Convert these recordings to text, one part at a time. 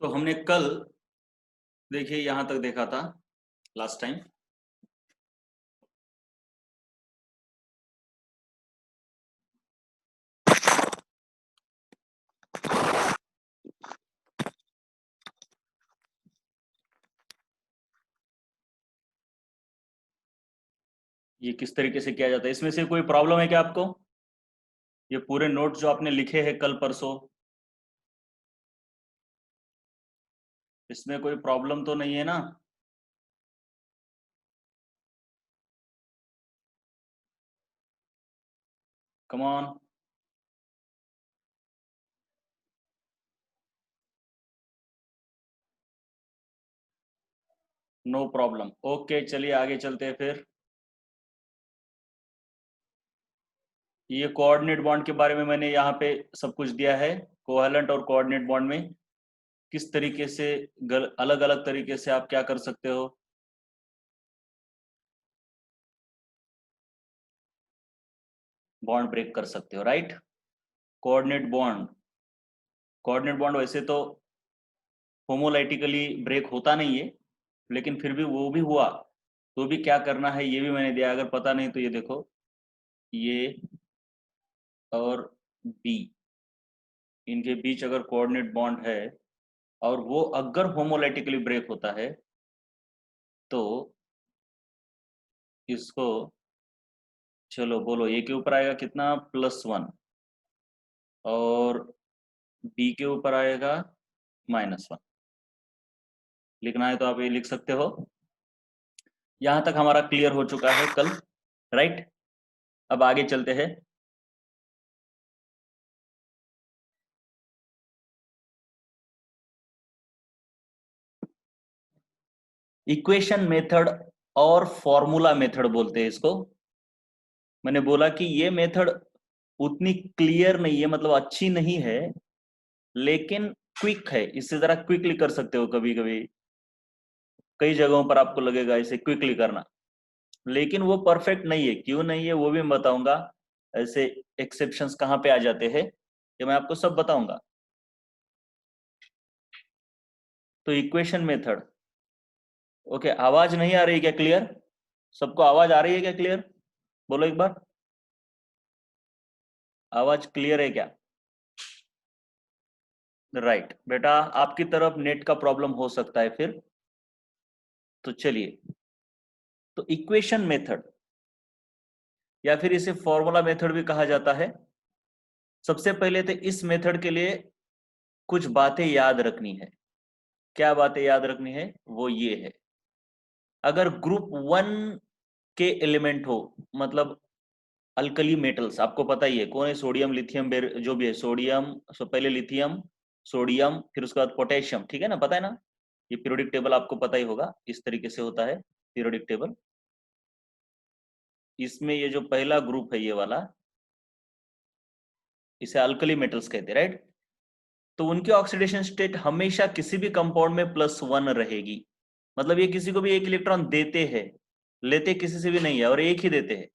तो हमने कल देखिए यहां तक देखा था लास्ट टाइम। ये किस तरीके से किया जाता है, इसमें से कोई प्रॉब्लम है क्या आपको? ये पूरे नोट जो आपने लिखे हैं कल परसों, इसमें कोई प्रॉब्लम तो नहीं है ना? Come on. No problem. Okay, चलिए आगे चलते हैं फिर। ये कोऑर्डिनेट बॉन्ड के बारे में मैंने यहाँ पे सब कुछ दिया है। कोवैलेंट और कोऑर्डिनेट बॉन्ड में किस तरीके से अलग अलग तरीके से आप क्या कर सकते हो। बॉन्ड ब्रेक कर सकते हो, राइट। कोऑर्डिनेट बॉन्ड वैसे तो होमोलाइटिकली ब्रेक होता नहीं है, लेकिन फिर भी वो भी हुआ तो भी क्या करना है ये भी मैंने दिया। अगर पता नहीं तो ये देखो, ये और बी, इनके बीच अगर कोऑर्डिनेट बॉन्ड है और वो अगर होमोलाइटिकली ब्रेक होता है तो इसको, चलो बोलो, ए के ऊपर आएगा कितना, +1, और बी के ऊपर आएगा -1। लिखना है तो आप ये लिख सकते हो। यहां तक हमारा क्लियर हो चुका है कल, राइट। अब आगे चलते हैं। इक्वेशन मेथड और फॉर्मूला मेथड बोलते हैं इसको। मैंने बोला कि ये मेथड उतनी क्लियर नहीं है, मतलब अच्छी नहीं है, लेकिन क्विक है। इससे जरा क्विकली कर सकते हो। कभी कभी कई जगहों पर आपको लगेगा इसे क्विकली करना, लेकिन वो परफेक्ट नहीं है। क्यों नहीं है वो भी मैं बताऊंगा। ऐसे एक्सेप्शंस कहाँ पे आ जाते हैं ये मैं आपको सब बताऊंगा। तो इक्वेशन मेथड, ओके। आवाज नहीं आ रही क्या क्लियर? सबको आवाज आ रही है क्या क्लियर? बोलो एक बार, आवाज क्लियर है क्या? राइट बेटा, आपकी तरफ नेट का प्रॉब्लम हो सकता है फिर। तो चलिए, तो इक्वेशन मेथड या फिर इसे फॉर्मूला मेथड भी कहा जाता है। सबसे पहले तो इस मेथड के लिए कुछ बातें याद रखनी है। क्या बातें याद रखनी है? वो ये है, अगर ग्रुप 1 के एलिमेंट हो, मतलब अल्कली मेटल्स, आपको पता ही है कौन है, सोडियम लिथियम जो भी है, सोडियम, पहले लिथियम, सोडियम, फिर उसके बाद पोटेशियम, ठीक है ना, पता है ना। ये पीरियोडिक टेबल आपको पता ही होगा, इस तरीके से होता है पीरियोडिक टेबल। इसमें ये जो पहला ग्रुप है ये वाला, इसे अल्कली मेटल्स कहते हैं, राइट। तो उनकी ऑक्सीडेशन स्टेट हमेशा किसी भी कंपाउंड में +1 रहेगी। मतलब ये किसी को भी एक इलेक्ट्रॉन देते हैं, लेते किसी से भी नहीं है, और एक ही देते हैं,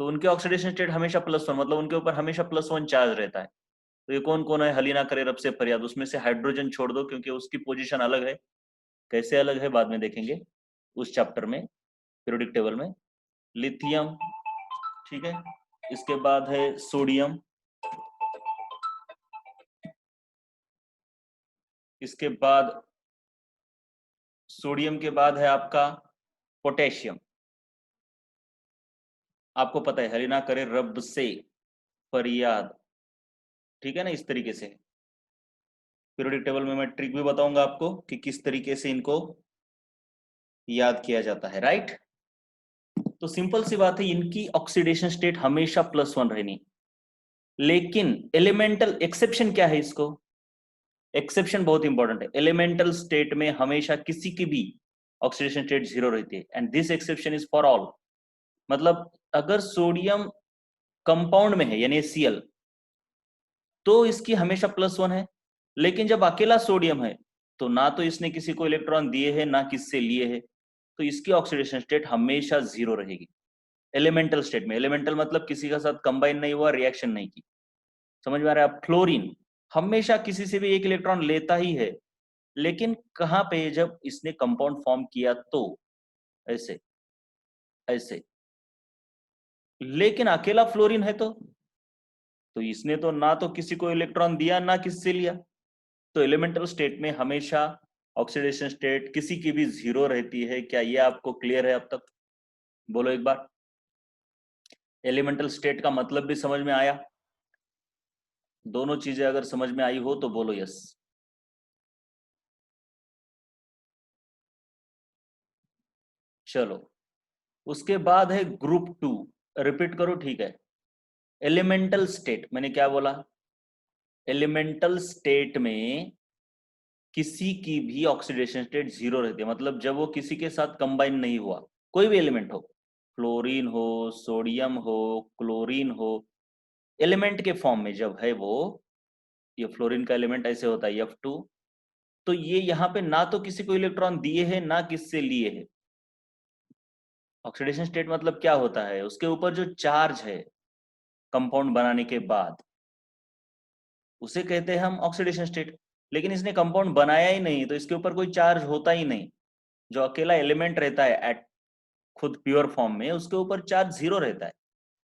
तो उनके ऑक्सीडेशन स्टेट हमेशा +1, मतलब उनके ऊपर हमेशा +1 चार्ज रहता है। तो ये कौन कौन है? हलीना करे रब से फरियाद, उसमें से हाइड्रोजन छोड़ दो क्योंकि उसकी पोजीशन अलग है। कैसे अलग है बाद में देखेंगे उस चैप्टर में, पीरियोडिक टेबल में। लिथियम, ठीक है। इसके बाद है सोडियम, इसके बाद सोडियम के बाद है आपका पोटेशियम। आपको पता है हलीना करे रब से फरियाद, ठीक है ना, इस तरीके से। पीरियोडिक टेबल में मैं ट्रिक भी बताऊंगा आपको कि किस तरीके से इनको याद किया जाता है, राइट। तो सिंपल सी बात है, इनकी ऑक्सीडेशन स्टेट हमेशा +1 रहनी। लेकिन एलिमेंटल एक्सेप्शन क्या है इसको? एक्सेप्शन बहुत इंपॉर्टेंट है। एलिमेंटल स्टेट में हमेशा किसी की भी ऑक्सीडेशन स्टेट 0 रहती है, and this exception is for all. मतलब अगर सोडियम कंपाउंड में है यानी Cl, तो इसकी हमेशा +1 है। लेकिन जब अकेला सोडियम है तो ना तो इसने किसी को इलेक्ट्रॉन दिए है ना किससे लिए है, तो इसकी ऑक्सीडेशन स्टेट हमेशा 0 रहेगी एलिमेंटल स्टेट में। एलिमेंटल मतलब किसी के साथ कंबाइन नहीं हुआ, रिएक्शन नहीं की। समझ में आ रहा है? फ्लोरीन हमेशा किसी से भी एक इलेक्ट्रॉन लेता ही है, लेकिन कहाँ पे जब इसने कंपाउंड फॉर्म किया तो ऐसे ऐसे, लेकिन अकेला फ्लोरीन है तो इसने तो ना तो किसी को इलेक्ट्रॉन दिया ना किससे लिया। तो एलिमेंटल स्टेट में हमेशा ऑक्सीडेशन स्टेट किसी की भी जीरो रहती है। क्या ये आपको क्लियर है अब तक? बोलो एक बार। एलिमेंटल स्टेट का मतलब भी समझ में आया? दोनों चीजें अगर समझ में आई हो तो बोलो यस। चलो, उसके बाद है ग्रुप टू। रिपीट करो, ठीक है। एलिमेंटल स्टेट, मैंने क्या बोला? एलिमेंटल स्टेट में किसी की भी ऑक्सीडेशन स्टेट जीरो रहती है, मतलब जब वो किसी के साथ कंबाइन नहीं हुआ, कोई भी एलिमेंट हो, फ्लोरीन हो, सोडियम हो, क्लोरीन हो, एलिमेंट के फॉर्म में जब है वो, ये फ्लोरीन का एलिमेंट ऐसे होता है F2, तो ये यहाँ पे ना तो किसी को इलेक्ट्रॉन दिए हैं ना किससे लिए हैं। ऑक्सीडेशन स्टेट मतलब क्या होता है? उसके ऊपर जो चार्ज है कंपाउंड बनाने के बाद, उसे कहते हैं हम ऑक्सीडेशन स्टेट। लेकिन इसने कंपाउंड बनाया ही नहीं, तो इसके ऊपर कोई चार्ज होता ही नहीं। जो अकेला एलिमेंट रहता है एट खुद प्योर फॉर्म में, उसके ऊपर चार्ज जीरो रहता है।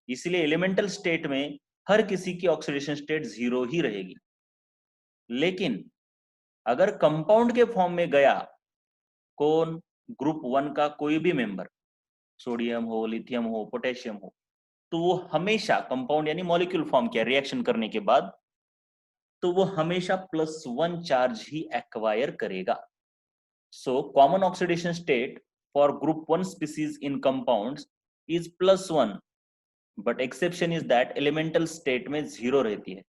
इसलिए एलिमेंटल स्टेट में हर किसी की ऑक्सीडेशन स्टेट जीरो ही रहेगी। लेकिन अगर कंपाउंड के फॉर्म में गया कौन, ग्रुप वन का कोई भी मेंबर, सोडियम हो, लिथियम हो, पोटेशियम हो, तो वो हमेशा कंपाउंड यानी मॉलिक्यूल फॉर्म किया रिएक्शन करने के बाद, तो वो हमेशा +1 चार्ज ही एक्वायर करेगा। So common oxidation state for group one species in compounds is +1, but exception is that elemental state में जीरो रहती है।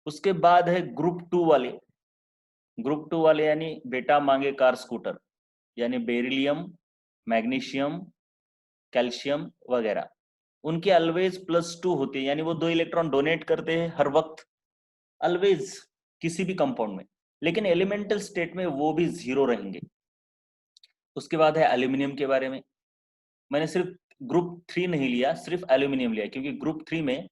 उसके बाद है ग्रुप टू वाले। ग्रुप टू वाले यानी बेटा मांगे कार स्कूटर, यानी बेरिलियम, मैग्नीशियम, कैल्शियम वगैरह, उनके ऑलवेज +2 होते हैं, यानी वो 2 इलेक्ट्रॉन डोनेट करते हैं हर वक्त, ऑलवेज, किसी भी कंपाउंड में। लेकिन एलिमेंटल स्टेट में वो भी जीरो रहेंगे। उसके बाद है एल्यूमिनियम के बारे में। मैंने सिर्फ ग्रुप 3 नहीं लिया, सिर्फ एल्यूमिनियम लिया, क्योंकि ग्रुप 3 में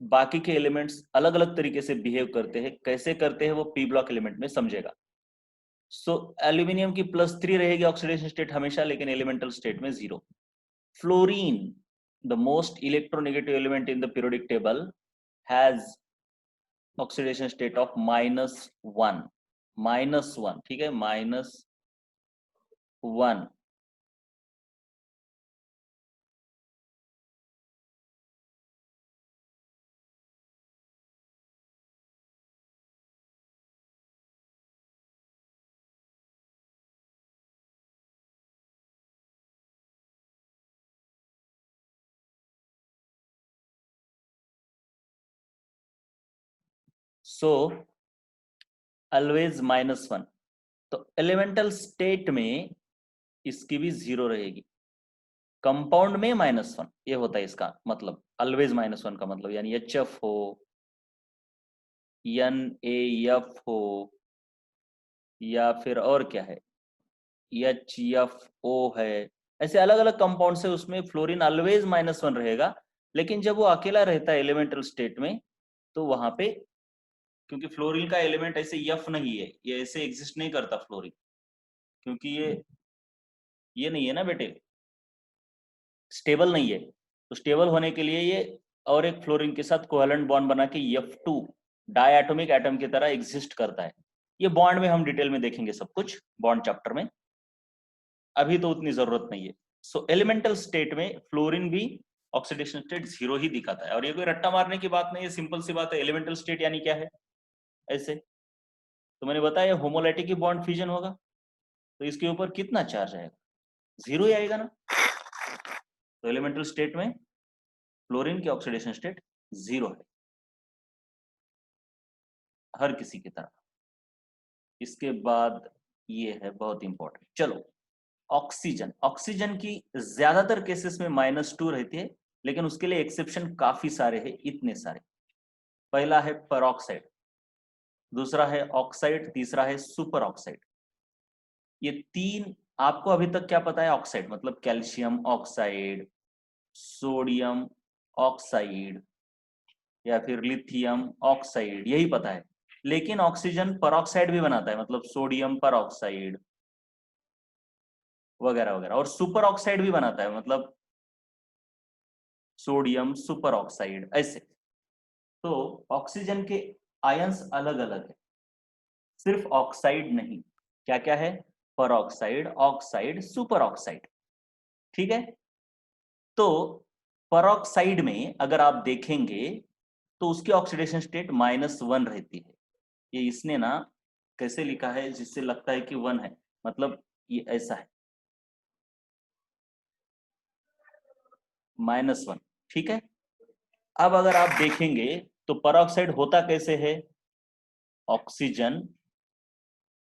बाकी के एलिमेंट्स अलग अलग तरीके से बिहेव करते हैं। कैसे करते हैं वो पी ब्लॉक एलिमेंट में समझेगा। सो एल्यूमिनियम की +3 रहेगी ऑक्सीडेशन स्टेट हमेशा, लेकिन एलिमेंटल स्टेट में zero. Fluorine, the most electronegative element in the periodic table, has oxidation state of -1। -1, ठीक है, -1। सो ऑलवेज -1, तो एलिमेंटल स्टेट में इसकी भी जीरो रहेगी। कंपाउंड में -1, ये होता है इसका मतलब, ऑलवेज -1 का मतलब, यानी HF हो, NaF हो, या फिर और क्या है, HFO है, ऐसे अलग अलग कंपाउंड से उसमें फ्लोरीन ऑलवेज -1 रहेगा। लेकिन जब वो अकेला रहता है एलिमेंटल स्टेट में, तो वहां पे, क्योंकि फ्लोरीन का एलिमेंट ऐसे यफ नहीं है, ये ऐसे एग्जिस्ट नहीं करता फ्लोरीन, क्योंकि ये नहीं है ना बेटे, स्टेबल नहीं है। तो स्टेबल होने के लिए ये और एक फ्लोरीन के साथ कोवेलेंट बॉन्ड बना के F2 डायटोमिक एटम की तरह एग्जिस्ट करता है। ये बॉन्ड में हम डिटेल में देखेंगे सब कुछ बॉन्ड चैप्टर में, अभी तो उतनी जरूरत नहीं है। सो एलिमेंटल स्टेट में फ्लोरीन भी ऑक्सीडेशन स्टेट जीरो ही दिखाता है। और ये कोई रट्टा मारने की बात नहीं है, सिंपल सी बात है। एलिमेंटल स्टेट यानी क्या है, ऐसे तो मैंने बताया होमोलाइटिक की बॉन्ड फ्यूजन होगा, तो इसके ऊपर कितना चार्ज आएगा, जीरो ही आएगा ना। तो एलिमेंटल स्टेट में फ्लोरीन की ऑक्सीडेशन स्टेट जीरो है, हर किसी की तरह। इसके बाद ये है बहुत इंपॉर्टेंट, चलो ऑक्सीजन। ऑक्सीजन की ज्यादातर केसेस में -2 रहती है, लेकिन उसके लिए एक्सेप्शन काफी सारे हैं, इतने सारे। पहला है पेरोक्साइड, दूसरा है ऑक्साइड, तीसरा है सुपर ऑक्साइड। ये तीन आपको अभी तक क्या पता है? ऑक्साइड मतलब कैल्शियम ऑक्साइड, सोडियम ऑक्साइड, या फिर लिथियम ऑक्साइड, यही पता है। लेकिन ऑक्सीजन परऑक्साइड भी बनाता है, मतलब सोडियम परऑक्साइड वगैरह वगैरह, और सुपर ऑक्साइड भी बनाता है, मतलब सोडियम सुपर ऑक्साइड ऐसे। तो ऑक्सीजन के आयंस अलग अलग है, सिर्फ ऑक्साइड नहीं। क्या क्या है? Peroxide, oxide, super oxide. ठीक है। तो परऑक्साइड में अगर आप देखेंगे तो उसकी ऑक्सीडेशन स्टेट -1 रहती है। ये इसने ना कैसे लिखा है जिससे लगता है कि 1 है, मतलब ये ऐसा है -1। ठीक है। अब अगर आप देखेंगे तो परऑक्साइड होता कैसे है? ऑक्सीजन,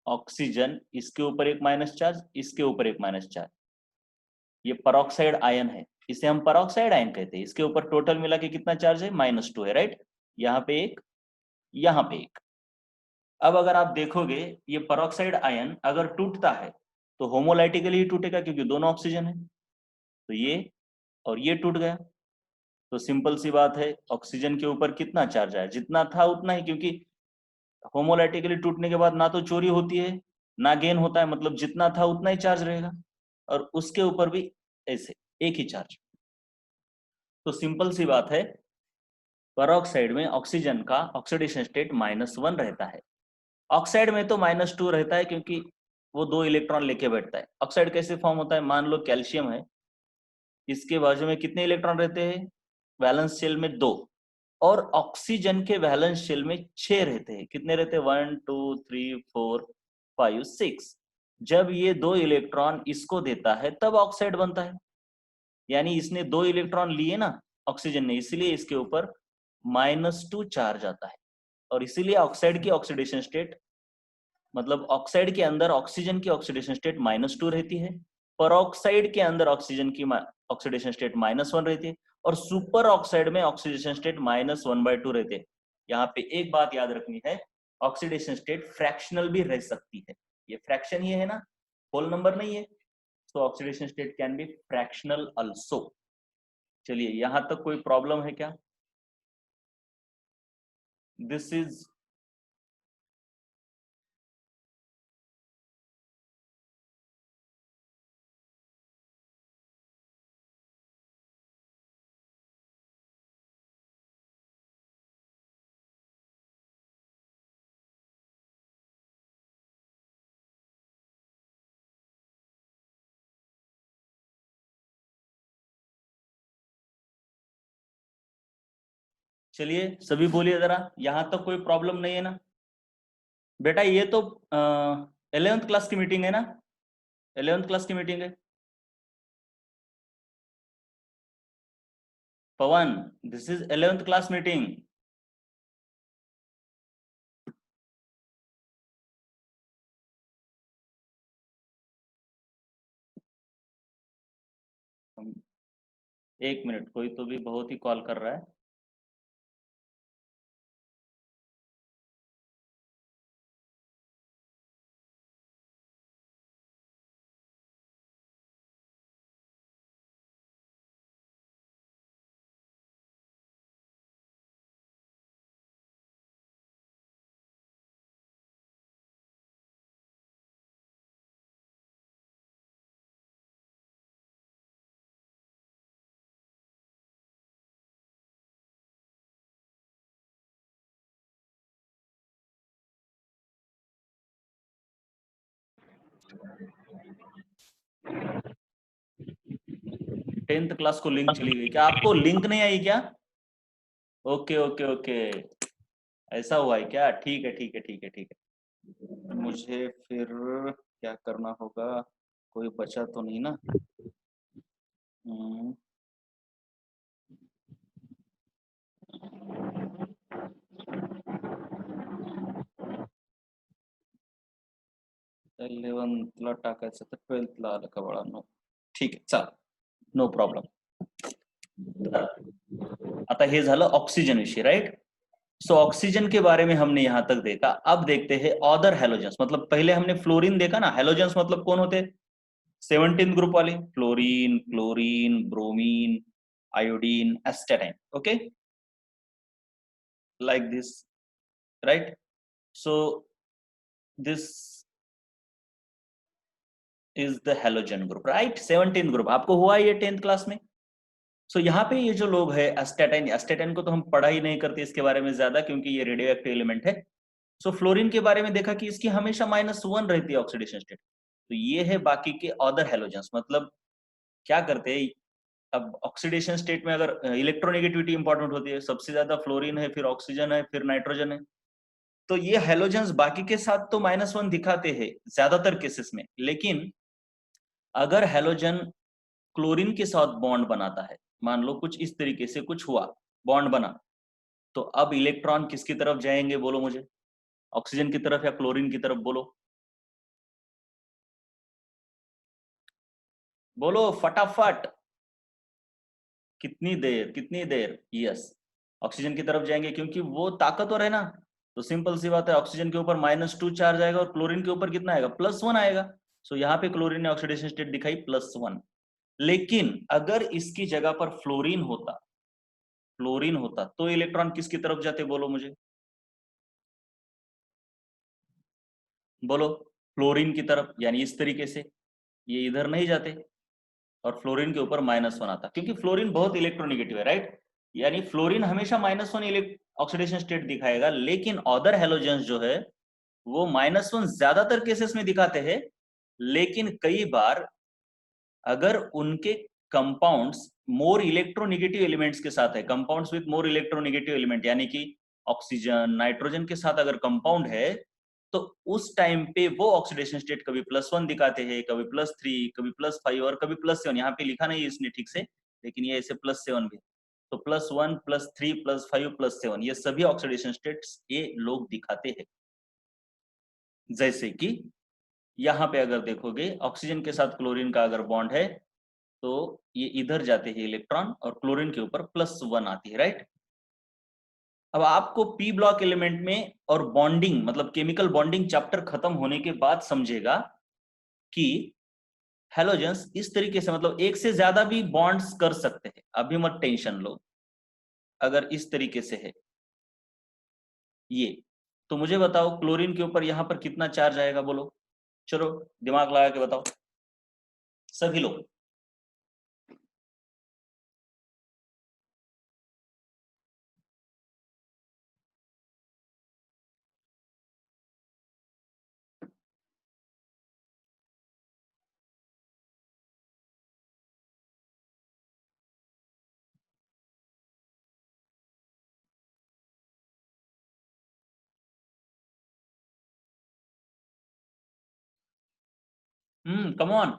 ऑक्सीजन, इसके ऊपर एक माइनस चार्ज, इसके ऊपर एक माइनस चार्ज, ये परऑक्साइड आयन है, इसे हम परऑक्साइड आयन कहते हैं। इसके ऊपर टोटल मिला के कितना चार्ज है? -2 है, राइट। यहाँ पे एक, यहाँ पे एक। अब अगर आप देखोगे ये परऑक्साइड आयन अगर टूटता है तो होमोलाइटिकली ही टूटेगा, क्योंकि दोनों ऑक्सीजन है। तो ये और ये टूट गया। तो सिंपल सी बात है, ऑक्सीजन के ऊपर कितना चार्ज आया? जितना था उतना ही, क्योंकि होमोलाइटिकली टूटने के बाद ना तो चोरी होती है ना गेन होता है, मतलब जितना था उतना ही चार्ज रहेगा। और उसके ऊपर भी ऐसे एक ही चार्ज। तो सिंपल सी बात है, परऑक्साइड में ऑक्सीजन का ऑक्सीडेशन स्टेट -1 रहता है। ऑक्साइड में तो -2 रहता है, क्योंकि वो 2 इलेक्ट्रॉन लेके बैठता है। ऑक्साइड कैसे फॉर्म होता है? मान लो कैल्शियम है, इसके बाजू में कितने इलेक्ट्रॉन रहते हैं? वैलेंस शेल में 2, और ऑक्सीजन के वैलेंस शेल में 6 रहते हैं। कितने रहते हैं? 1 2 3 4 5 6। जब ये 2 इलेक्ट्रॉन इसको देता है तब ऑक्साइड बनता है। यानी इसने 2 इलेक्ट्रॉन लिए ना ऑक्सीजन ने, इसलिए इसके ऊपर -2 चार्ज आता है। और इसीलिए ऑक्साइड की ऑक्सीडेशन स्टेट, मतलब ऑक्साइड के अंदर ऑक्सीजन की ऑक्सीडेशन स्टेट -2 रहती है, परऑक्साइड के अंदर ऑक्सीजन की ऑक्सीडेशन स्टेट -1 रहती है, और सुपर ऑक्साइड में ऑक्सीडेशन स्टेट -1/2 रहते हैं। यहाँ पे एक बात याद रखनी है, ऑक्सीडेशन स्टेट फ्रैक्शनल भी रह सकती है। ये फ्रैक्शन ही है ना, होल नंबर नहीं है। तो oxidation state can be fractional also. चलिए, यहां तक कोई प्रॉब्लम है क्या? दिस इज, चलिए सभी बोलिए जरा, यहां तक कोई प्रॉब्लम नहीं है ना? बेटा ये तो 11th क्लास की मीटिंग है ना? 11th क्लास की मीटिंग है। Pawan, this is 11th class meeting. एक मिनट, कोई तो भी बहुत ही कॉल कर रहा है। टेंथ क्लास को लिंक चली गई क्या? आपको लिंक नहीं आई क्या? ओके ओके ओके, ऐसा हुआ है क्या? ठीक है ठीक है ठीक है ठीक है। मुझे फिर क्या करना होगा? कोई बचा तो नहीं ना? 11th ला टाकायचं तर 12th ला आलं का बाळांनो? ठीक आहे, चला, नो प्रॉब्लेम। आता हे झालं ऑक्सीजन विषय, राइट। सो ऑक्सीजन के बारे में हमने यहां तक देखा। अब देखते हैं अदर हेलोजेंस। मतलब पहले हमने फ्लोरीन देखा ना, हेलोजेंस मतलब कौन होते? 17th ग्रुप वाले, fluorine, chlorine, bromine, iodine, astatine. Okay, like this, right. So this is the halogen group, right. 17 group आपको हुआ ये 10th क्लास में। सो यहाँ पे ये जो लोग है एस्टेटाइन, एस्टेटाइन को तो हम पढ़ा ही नहीं करते इसके बारे में ज्यादा, क्योंकि ये रेडियो एक्टिव एलिमेंट है। सो फ्लोरीन के बारे में देखा कि इसकी हमेशा -1 रहती है ऑक्सीडेशन स्टेट। तो ये है बाकी के अदर हेलोजेंस, मतलब क्या करते हैं। अब ऑक्सीडेशन स्टेट में अगर इलेक्ट्रोनेगेटिविटी इंपॉर्टेंट होती है, सबसे ज्यादा फ्लोरीन है, फिर ऑक्सीजन है, फिर नाइट्रोजन है। तो ये हेलोजेंस बाकी के साथ तो -1 दिखाते हैं ज्यादातर केसेस में, लेकिन अगर हेलोजन क्लोरीन के साथ बॉन्ड बनाता है, मान लो कुछ इस तरीके से कुछ हुआ, बॉन्ड बना, तो अब इलेक्ट्रॉन किसकी तरफ जाएंगे बोलो मुझे, ऑक्सीजन की तरफ या क्लोरीन की तरफ, बोलो बोलो फटाफट। कितनी देर, कितनी देर, यस, ऑक्सीजन की तरफ जाएंगे क्योंकि वो ताकतवर है ना। तो सिंपल सी बात है, ऑक्सीजन के ऊपर -2 चार्ज आएगा और क्लोरीन के ऊपर कितना आएगा, +1 आएगा। सो यहाँ पे क्लोरीन ने ऑक्सीडेशन स्टेट दिखाई +1। लेकिन अगर इसकी जगह पर फ्लोरीन होता, फ्लोरीन होता तो इलेक्ट्रॉन किसकी तरफ जाते बोलो मुझे, बोलो फ्लोरीन की तरफ, यानी इस तरीके से, ये इधर नहीं जाते और फ्लोरीन के ऊपर -1 आता, क्योंकि फ्लोरीन बहुत इलेक्ट्रोनिगेटिव है, राइट। यानी फ्लोरीन हमेशा -1 ऑक्सीडेशन स्टेट दिखाएगा, लेकिन अदर हेलोजेंस जो है वो -1 ज्यादातर केसेस में दिखाते हैं। लेकिन कई बार अगर उनके कंपाउंड्स मोर इलेक्ट्रोनिगेटिव एलिमेंट्स के साथ है, compounds with more electronegative element, यानी कि ऑक्सीजन नाइट्रोजन के साथ अगर कंपाउंड है, तो उस टाइम पे वो ऑक्सीडेशन स्टेट कभी +1 दिखाते हैं, कभी +3, कभी +5 और कभी +7। यहाँ पे लिखा नहीं है इसने ठीक से, लेकिन ये ऐसे +7 भी। तो +1, +3, +5, +7 ये सभी ऑक्सीडेशन स्टेट्स ये लोग दिखाते हैं। जैसे कि यहाँ पे अगर देखोगे ऑक्सीजन के साथ क्लोरीन का अगर बॉन्ड है, तो ये इधर जाते हैं इलेक्ट्रॉन और क्लोरीन के ऊपर +1 आती है, राइट। अब आपको पी ब्लॉक एलिमेंट में और बॉन्डिंग, मतलब केमिकल बॉन्डिंग चैप्टर खत्म होने के बाद समझेगा कि हेलोजेंस इस तरीके से, मतलब एक से ज्यादा भी बॉन्ड्स कर सकते हैं। अभी मत टेंशन लो, अगर इस तरीके से है ये, तो मुझे बताओ क्लोरीन के ऊपर यहां पर कितना चार्ज आएगा बोलो, चलो दिमाग लगा के बताओ सभी लोग। Come on.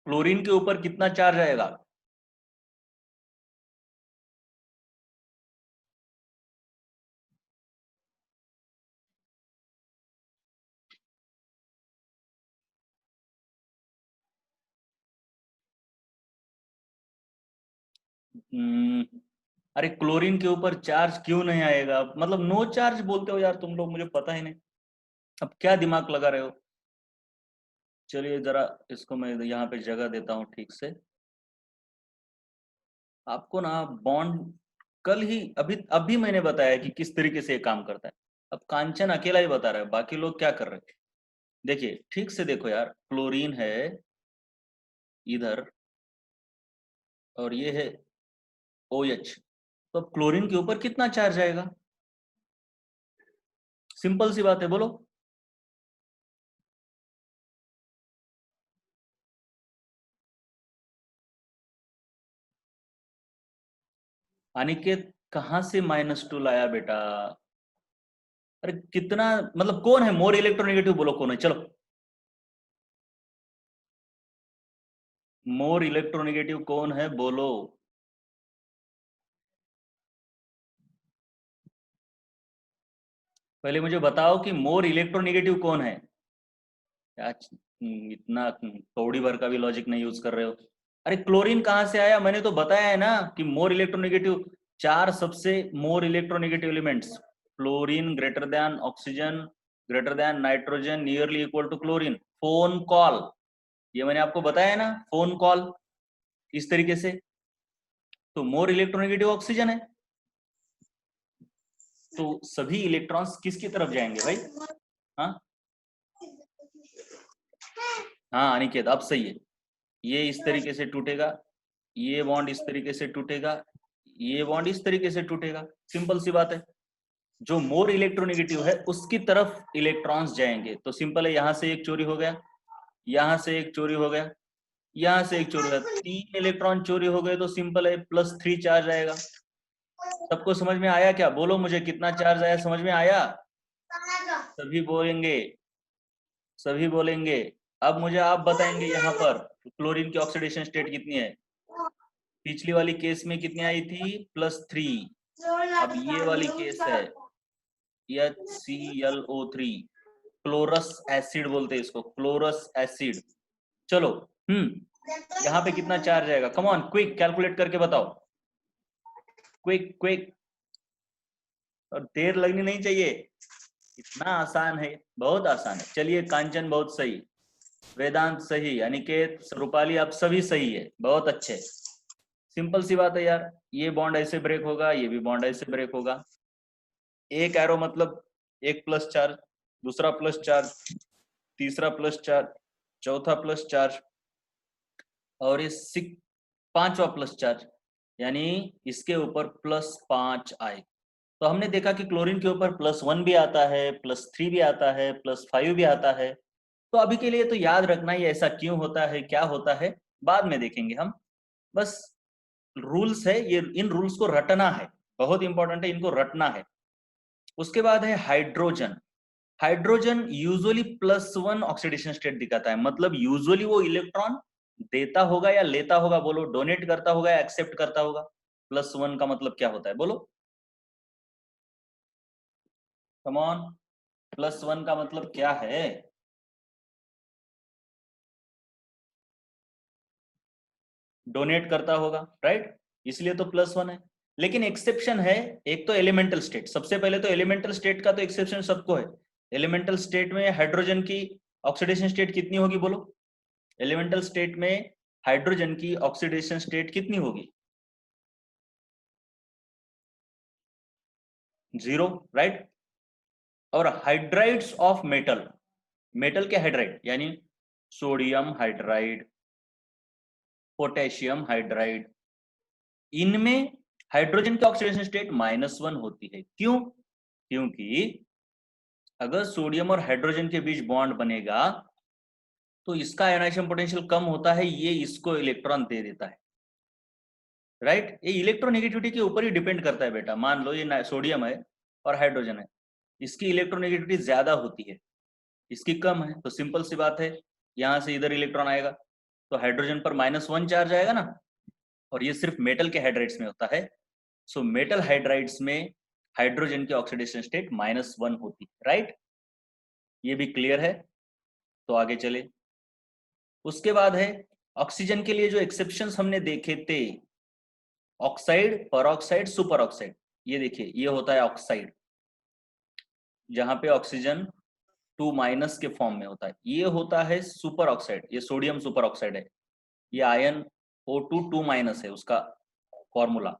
क्लोरीन के ऊपर कितना चार्ज आएगा, अरे क्लोरीन के ऊपर चार्ज क्यों नहीं आएगा, मतलब नो चार्ज बोलते हो यार तुम लोग, मुझे पता ही नहीं। अब क्या दिमाग लगा रहे हो। चलिए जरा इसको मैं यहाँ पे जगह देता हूँ ठीक से। आपको ना बॉन्ड कल ही अभी अभी मैंने बताया कि किस तरीके से ये काम करता है। अब कांचन अकेला ही बता रहा है, बाकी लोग क्या कर रहे हैं। देखिए ठीक से देखो यार, क्लोरीन है इधर और ये है OH। तो अब क्लोरीन के ऊपर कितना चार्ज आएगा, सिंपल सी बात है, बोलो। अनिकेत कहाँ से -2 लाया बेटा। अरे कितना, मतलब कौन है मोर इलेक्ट्रोनेगेटिव, बोलो कौन है, चलो। मोर इलेक्ट्रोनेगेटिव कौन है बोलो। पहले मुझे बताओ कि मोर इलेक्ट्रोनेगेटिव कौन है। आज इतना कौड़ी भर का भी लॉजिक नहीं यूज कर रहे हो। अरे क्लोरीन कहाँ से आया, मैंने तो बताया है ना कि मोर इलेक्ट्रोनेगेटिव, चार सबसे more electronegative elements, fluorine greater than oxygen greater than nitrogen nearly equal to chlorine, phone call, ये मैंने आपको बताया है ना, फोन कॉल, इस तरीके से। तो मोर इलेक्ट्रोनेगेटिव ऑक्सीजन है, तो सभी इलेक्ट्रॉन्स किसकी तरफ जाएंगे भाई? हाँ हाँ अनिकेत, अब सही है। ये इस तरीके से टूटेगा, ये बॉन्ड इस तरीके से टूटेगा, ये बॉन्ड इस तरीके से टूटेगा, सिंपल सी बात है। जो मोर इलेक्ट्रोनेगेटिव है उसकी तरफ इलेक्ट्रॉन्स जाएंगे, तो सिंपल है, यहां से एक चोरी हो गया, यहां से एक चोरी हो गया, यहां से एक चोरी हो गया, 3 इलेक्ट्रॉन चोरी हो गए, तो सिंपल है +3 चार्ज आएगा। सबको समझ में आया क्या? बोलो मुझे, कितना चार्ज आया, समझ में आया? सभी बोलेंगे, सभी बोलेंगे। अब मुझे आप बताएंगे यहाँ पर क्लोरीन की ऑक्सीडेशन स्टेट कितनी है? पिछली वाली केस में कितनी आई थी? +3। अब ये वाली केस है HClO3, क्लोरस एसिड बोलते हैं इसको, क्लोरस एसिड। चलो यहाँ पे कितना चार्ज आएगा? कम ऑन, क्विक कैलकुलेट करके बताओ, क्विक क्विक, और देर लगनी नहीं चाहिए, इतना आसान है, बहुत आसान है। चलिए, कांचन बहुत सही, वेदांत सही, अनिकेत, रूपाली, आप सभी सही है, बहुत अच्छे। सिंपल सी बात है यार, ये बॉन्ड ऐसे ब्रेक होगा, ये भी बॉन्ड ऐसे ब्रेक होगा। एक एरो मतलब एक प्लस चार्ज, दूसरा प्लस चार्ज, तीसरा प्लस चार्ज, चौथा प्लस चार्ज, और ये पांचवा प्लस चार्ज, यानी इसके ऊपर +5 आए। तो हमने देखा कि क्लोरीन के ऊपर +1 भी आता है, +3 भी आता है, +5 भी आता है। तो अभी के लिए तो याद रखना ये ऐसा क्यों होता है, क्या होता है, बाद में देखेंगे हम। बस रूल्स है ये, इन रूल्स को रटना है, बहुत इंपॉर्टेंट है, इनको रटना है। उसके बाद है hydrogen. Hydrogen usually +1 oxidation state दिखाता है, मतलब यूजुअली वो इलेक्ट्रॉन देता होगा या लेता होगा? बोलो, डोनेट करता होगा या एक्सेप्ट करता होगा? +1 का मतलब क्या होता है, बोलो, कम ऑन, +1 का मतलब क्या है? डोनेट करता होगा, राइट, इसलिए तो +1 है। लेकिन एक्सेप्शन है, एक तो एलिमेंटल स्टेट, सबसे पहले तो एलिमेंटल स्टेट का तो एक्सेप्शन सबको है। एलिमेंटल स्टेट में हाइड्रोजन की ऑक्सीडेशन स्टेट कितनी होगी, बोलो? एलिमेंटल स्टेट में हाइड्रोजन की ऑक्सीडेशन स्टेट कितनी होगी? 0, राइट। और हाइड्राइड्स ऑफ मेटल, मेटल के हाइड्राइड यानी सोडियम हाइड्राइड, पोटेशियम हाइड्राइड, इनमें हाइड्रोजन की ऑक्सीडेशन स्टेट -1 होती है। क्यों? क्योंकि अगर सोडियम और हाइड्रोजन के बीच बॉन्ड बनेगा तो इसका आयोनाइजेशन पोटेंशियल कम होता है, ये इसको इलेक्ट्रॉन दे देता है, राइट। ये इलेक्ट्रोनेगेटिविटी के ऊपर ही डिपेंड करता है बेटा। मान लो ये सोडियम है और हाइड्रोजन है, इसकी इलेक्ट्रोनेगेटिविटी ज्यादा होती है, इसकी कम है, तो सिंपल सी बात है, यहाँ से इधर इलेक्ट्रॉन आएगा तो हाइड्रोजन पर -1 चार्ज आएगा ना। और ये सिर्फ मेटल के हाइड्राइड्स में होता है। सो मेटल हाइड्राइड्स में हाइड्रोजन की ऑक्सीडेशन स्टेट -1 होती है, राइट। ये भी क्लियर है, तो आगे चले। उसके बाद है ऑक्सीजन के लिए जो एक्सेप्शंस हमने देखे थे, ऑक्साइड, परऑक्साइड, सुपर ऑक्साइड। ये देखिए, ये होता है ऑक्साइड, जहां पे ऑक्सीजन 2- के फॉर्म में होता है। ये होता है सुपर ऑक्साइड, ये सोडियम सुपर ऑक्साइड है, ये आयन O2 2- है उसका फॉर्मूला।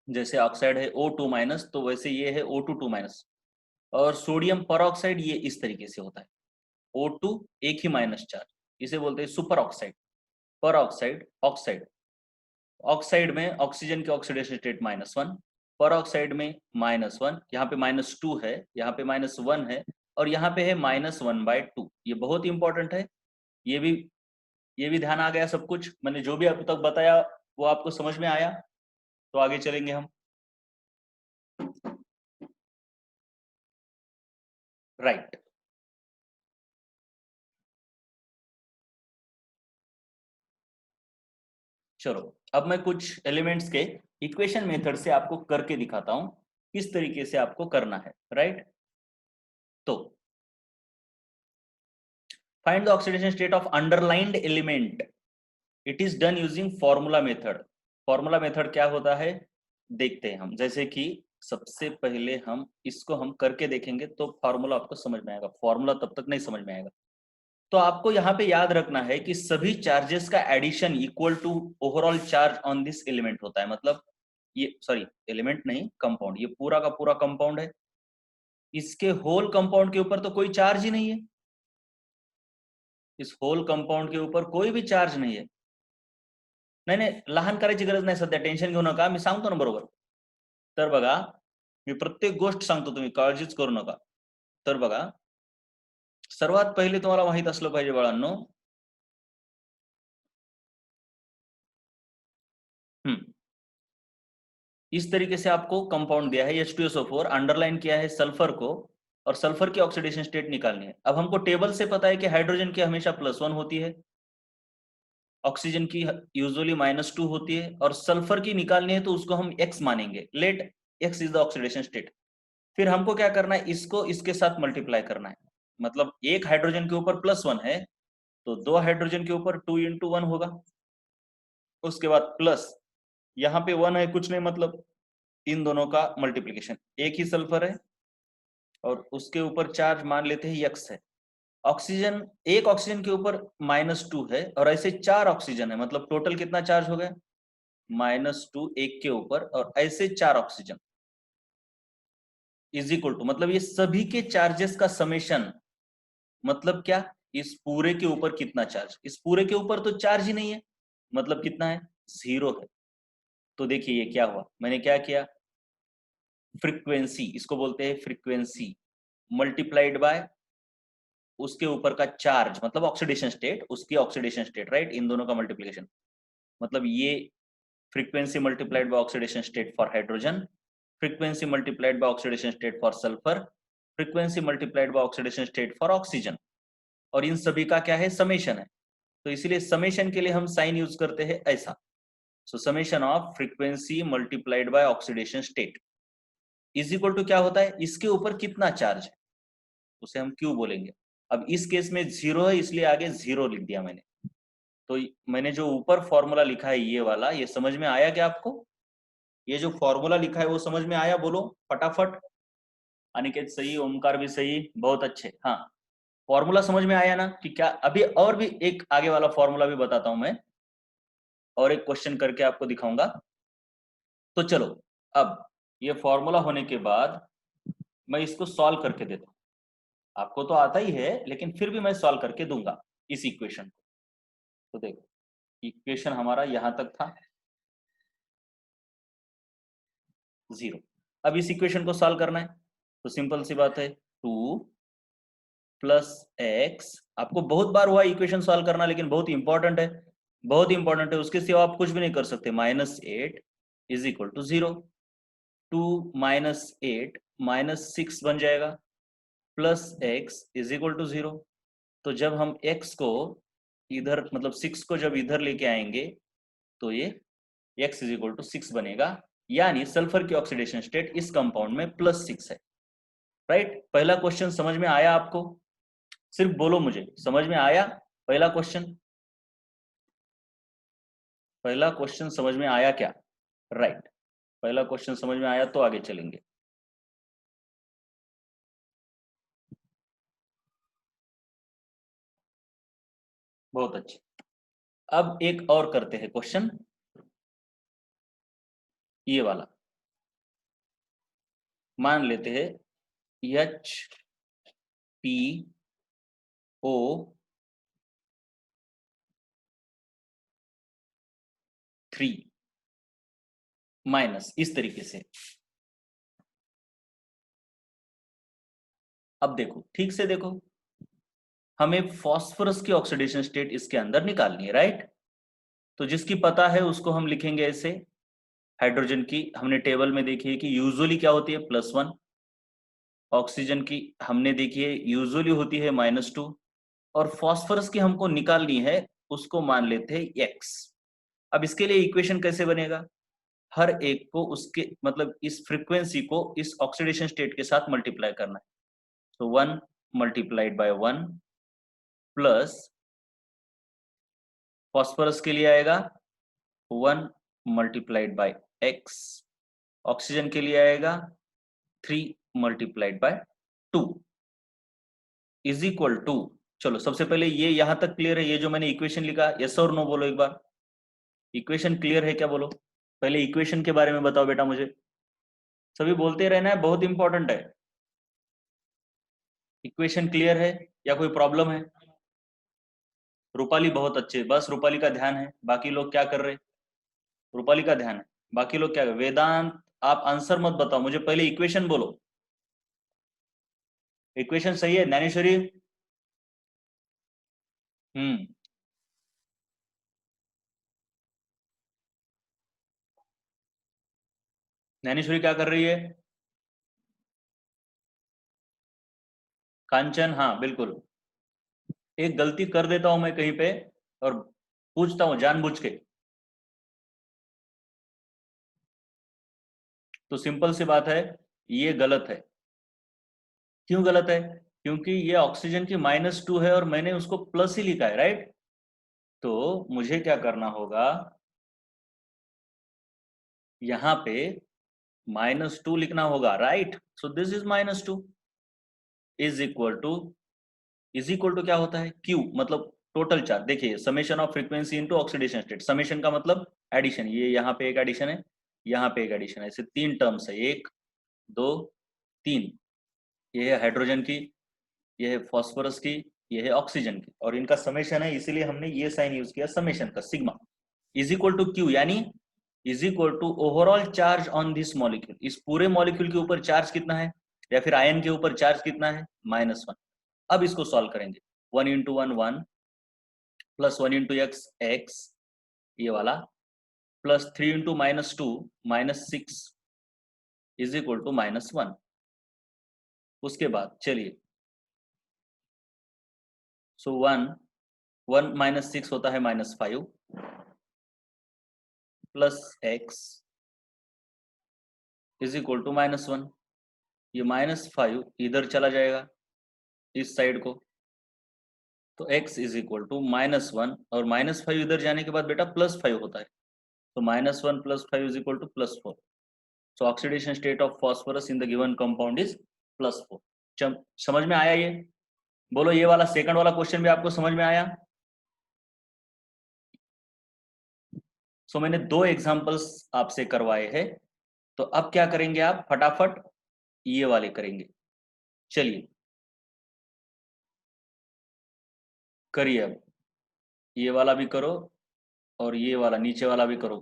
जैसे ऑक्साइड है O2-, तो वैसे ये है O2 2-। और सोडियम परऑक्साइड ये इस तरीके से होता है, O2 एक ही माइनस चार्ज, इसे बोलते हैं super oxide, peroxide, oxide. Oxide में ऑक्सीजन की ऑक्सीडेशन स्टेट -1, परऑक्साइड में -1, यहाँ पे -2 है, यहाँ पे -1 है, और यहाँ पे है -1/2। ये बहुत इंपॉर्टेंट है, ये भी ये भी ध्यान आ गया? सब कुछ मैंने जो भी अब तक बताया वो आपको समझ में आया? तो आगे चलेंगे हम, राइट। चलो, अब मैं कुछ एलिमेंट्स के इक्वेशन मेथड से आपको करके दिखाता हूं किस तरीके से आपको करना है, राइट। तो find the oxidation state of underlined element, it is done using formula method. Formula method क्या होता है देखते हैं हम। जैसे कि सबसे पहले हम इसको हम करके देखेंगे तो फॉर्मूला आपको समझ में आएगा, फॉर्मूला तब तक नहीं समझ में आएगा। तो आपको यहाँ पे याद रखना है कि सभी चार्जेस का addition equal to overall charge on this element होता है। मतलब ये सॉरी एलिमेंट नहीं कंपाउंड, ये पूरा का पूरा कंपाउंड है, इसके होल कंपाउंड के ऊपर तो कोई चार्ज ही नहीं है, इस होल कंपाउंड के ऊपर कोई भी चार्ज नहीं है। नाही नाही लहान करायची गरज नाही, सध्या टेन्शन घेऊ नका, मी सांगतो ना बरोबर। तर बघा मी प्रत्येक गोष्ट सांगतो, तुम्ही काळजीच करू नका। तर बघा सर्वात पहिले तुम्हाला माहित असलं पाहिजे बाळांनो, इस तरीके से आपको कंपाउंड दिया है H2SO4, अंडरलाइन किया है सल्फर को, और सल्फर की ऑक्सीडेशन स्टेट निकालनी है। अब हमको टेबल से पता है कि हाइड्रोजन की हमेशा +1 होती है, ऑक्सीजन की यूजुअली -2 होती है, और सल्फर की निकालनी है तो उसको हम X मानेंगे, let X is the oxidation state. फिर हमको क्या करना है, इसको इसके साथ मल्टीप्लाई करना है। मतलब एक हाइड्रोजन के ऊपर +1 है तो दो हाइड्रोजन के ऊपर 2 × 1 होगा, उसके बाद प्लस यहाँ पे 1 है कुछ नहीं, मतलब इन दोनों का मल्टीप्लीकेशन। एक ही सल्फर है और उसके ऊपर चार्ज मान लेते हैं X है। ऑक्सीजन, एक ऑक्सीजन के ऊपर -2 है और ऐसे 4 ऑक्सीजन है, मतलब टोटल कितना चार्ज हो गया, -2 एक के ऊपर, और ऐसे 4 ऑक्सीजन इज इक्वल टू, मतलब ये सभी के चार्जेस का समेशन। मतलब क्या, इस पूरे के ऊपर कितना चार्ज, इस पूरे के ऊपर तो चार्ज ही नहीं है, मतलब कितना है, 0 है। तो देखिए ये क्या हुआ, मैंने क्या किया, फ्रीक्वेंसी, इसको बोलते हैं फ्रीक्वेंसी, मल्टीप्लाइड बाय उसके ऊपर का चार्ज, मतलब ऑक्सीडेशन स्टेट, उसकी ऑक्सीडेशन स्टेट, राइट, इन दोनों का मल्टीप्लिकेशन। मतलब ये frequency multiplied by oxidation state for hydrogen, frequency multiplied by oxidation state for sulphur, frequency multiplied by oxidation state for oxygen, और इन सभी का क्या है, समेशन है। तो इसलिए समेशन के लिए हम साइन यूज करते हैं ऐसा। So summation of frequency multiplied by oxidation state is equal to क्या होता है, इसके ऊपर कितना चार्ज है, उसे हम क्यू बोलेंगे। अब इस केस में 0 है इसलिए आगे 0 लिख दिया मैंने। तो मैंने जो ऊपर फॉर्मूला लिखा है ये वाला, ये समझ में आया क्या आपको, ये जो फॉर्मूला लिखा है वो समझ में आया, बोलो फटाफट। अनिकेत सही, ओमकार भी सही, बहुत अच्छे। हाँ, फॉर्मूला समझ में आया ना कि क्या। अभी और भी एक आगे वाला फॉर्मूला भी बताता हूं मैं, और एक क्वेश्चन करके आपको दिखाऊंगा। तो चलो, अब ये फॉर्मूला होने के बाद मैं इसको सॉल्व करके देता हूं। आपको तो आता ही है लेकिन फिर भी मैं सॉल्व करके दूंगा इस इक्वेशन को। तो देखो, इक्वेशन हमारा यहां तक था 0। अब इस इक्वेशन को सॉल्व करना है तो सिंपल सी बात है, 2 + x, आपको बहुत बार हुआ इक्वेशन सॉल्व करना लेकिन बहुत इंपॉर्टेंट है, बहुत इंपॉर्टेंट है, उसके सिवा आप कुछ भी नहीं कर सकते। -8 इज इक्वल टू 0, 2 - 8 -6 बन जाएगा, plus x is equal to 0। तो जब हम x को इधर, मतलब 6 को जब इधर लेके आएंगे तो ये x इज इक्वल टू 6 बनेगा, यानी सल्फर की ऑक्सीडेशन स्टेट इस कंपाउंड में +6 है, राइट। पहला क्वेश्चन समझ में आया आपको, सिर्फ बोलो मुझे समझ में आया। पहला क्वेश्चन, पहला क्वेश्चन समझ में आया क्या, राइट। पहला क्वेश्चन समझ में आया तो आगे चलेंगे। बहुत अच्छे। अब एक और करते हैं क्वेश्चन, ये वाला मान लेते हैं HPO3- इस तरीके से। अब देखो ठीक से देखो, हमें फास्फोरस की ऑक्सीडेशन स्टेट इसके अंदर निकालनी है, राइट। तो जिसकी पता है उसको हम लिखेंगे ऐसे, हाइड्रोजन की हमने टेबल में देखी है कि यूजुअली क्या होती है, +1, ऑक्सीजन की हमने देखी है यूजुअली होती है -2, और फास्फोरस की हमको निकालनी है, उसको मान लेते हैं x। अब इसके लिए इक्वेशन कैसे बनेगा, हर एक को उसके, मतलब इस फ्रीक्वेंसी को इस ऑक्सीडेशन स्टेट के साथ मल्टीप्लाई करना है। तो 1 × 1 प्लस फास्फोरस के लिए आएगा 1 × x, ऑक्सीजन के लिए आएगा 3 × 2 इज इक्वल टू चलो सबसे पहले ये यहां तक क्लियर है, ये जो मैंने इक्वेशन लिखा, यस और नो बोलो एक बार। इक्वेशन क्लियर है क्या बोलो, पहले इक्वेशन के बारे में बताओ बेटा मुझे, सभी बोलते रहना है, बहुत इंपॉर्टेंट है। इक्वेशन क्लियर है या कोई प्रॉब्लम है? रूपाली बहुत अच्छे, बस रूपाली का ध्यान है, बाकी लोग क्या कर रहे? रूपाली का ध्यान है, बाकी लोग क्या कर? वेदांत आप आंसर मत बताओ, मुझे पहले इक्वेशन बोलो। इक्वेशन सही है ज्ञानेश्वरी? हम्म। ज्ञानेश्वरी क्या कर रही है? कांचन हाँ बिल्कुल। एक गलती कर देता हूं मैं कहीं पे और पूछता हूं जानबूझ के, तो सिंपल सी बात है, ये गलत है। क्यों गलत है? क्योंकि ये ऑक्सीजन की -2 है और मैंने उसको प्लस ही लिखा है, राइट? तो मुझे क्या करना होगा, यहाँ पे -2 लिखना होगा, राइट? सो दिस इज -2 इज इक्वल टू, क्या होता है? क्यू मतलब टोटल चार्ज। देखिए summation of frequency into oxidation state, summation का मतलब एडिशन, ये यहाँ पे एक एडिशन है, यहाँ पे एक एडिशन है, ऐसे तीन टर्म्स है, एक दो तीन। ये है हाइड्रोजन की, ये है फॉस्फोरस की, ये है ऑक्सीजन की, और इनका समेशन है, इसीलिए हमने ये साइन यूज किया समेशन का, sigma is equal to q, यानी is equal to overall charge on this molecule. इस पूरे मॉलिक्यूल के ऊपर चार्ज कितना है, या फिर आयन के ऊपर चार्ज कितना है? -1। अब इसको सॉल्व करेंगे, 1 into 1 1, plus 1 into X X, ये वाला, plus 3 into -2 -6 is equal to -1। उसके बाद चलिए, सो 1 1 -6 होता है -5, plus X is equal to -1। ये -5 इधर चला जाएगा इस साइड को, तो x इज इक्वल टू -1, और -5 इधर जाने के बाद बेटा +5 होता है, तो -1 + 5 is equal to +4। So oxidation state of phosphorus in the given compound is +4। समझ में आया ये? बोलो ये वाला सेकंड वाला क्वेश्चन भी आपको समझ में आया? सो मैंने दो एग्जांपल्स आपसे करवाए हैं, तो अब क्या करेंगे आप फटाफट ये वाले करेंगे। चलिए करिए, अब ये वाला भी करो और ये वाला नीचे वाला भी करो,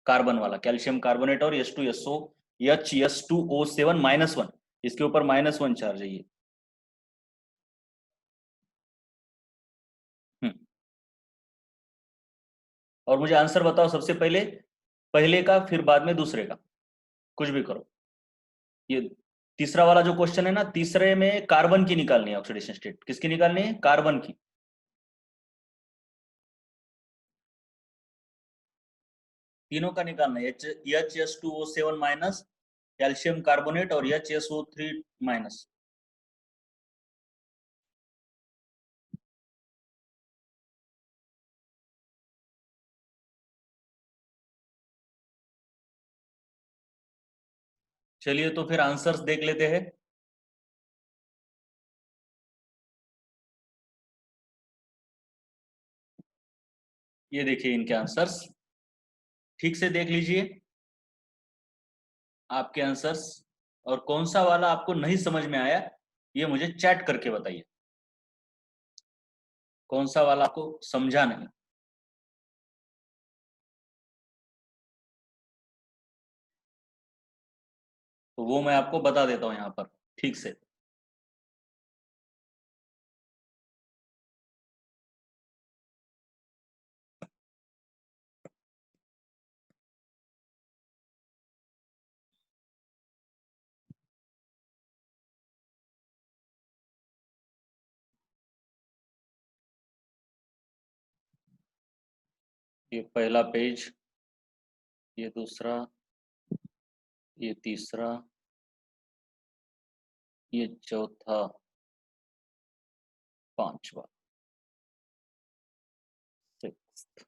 कार्बन वाला, कैल्शियम कार्बोनेट और H2SO H2O7 -1, इसके ऊपर -1 चार्ज है ये। हम्म। और मुझे आंसर बताओ सबसे पहले, पहले का फिर बाद में दूसरे का, कुछ भी करो। ये तीसरा वाला जो क्वेश्चन है ना, तीसरे में कार्बन की निकालनी है ऑक्सीडेशन स्टेट, किसकी निकालनी है? कार्बन की। तीनों का निकालना है, H2O7 माइनस, कैल्शियम कार्बोनेट और HSO3 माइनस। चलिए तो फिर आंसर्स देख लेते हैं। ये देखिए इनके आंसर्स, ठीक से देख लीजिए आपके आंसर्स, और कौन सा वाला आपको नहीं समझ में आया ये मुझे चैट करके बताइए, कौन सा वाला आपको समझा नहीं। तो वो मैं आपको बता देता हूं यहाँ पर ठीक से। ये पहला पेज, ये दूसरा, ये तीसरा, ये चौथा, पांचवा, सिक्स्थ,